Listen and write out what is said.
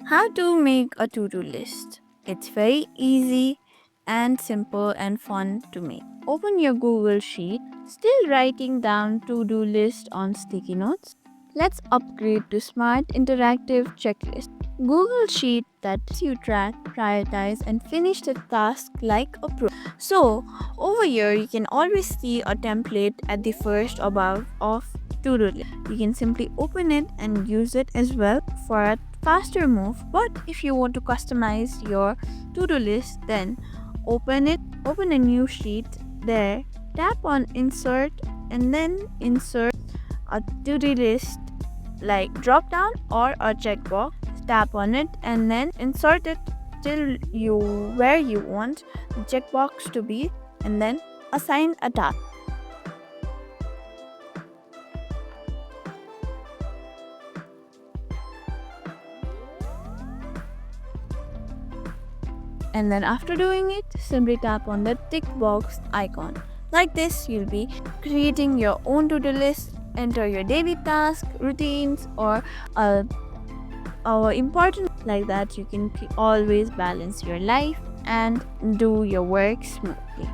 How to make a to-do list. It's very easy and simple and fun to make. Open your Google Sheet, still writing down to-do list on sticky notes. Let's upgrade to smart interactive checklist. Google Sheet that lets you track, prioritize and finish the task like a pro. So, over here you can always see a template at the first above of to-do list. You can simply open it and use it as well for a faster move. But if you want to customize your to-do list, then open a new sheet there, tap on insert and then insert a to-do list like drop down or a checkbox. Tap on it and then insert it till you where you want the checkbox to be, and then assign a task. And then after doing it, simply tap on the tick box icon. Like this, you'll be creating your own to-do list. Enter your daily task, routines, or important like that. You can always balance your life and do your work smoothly.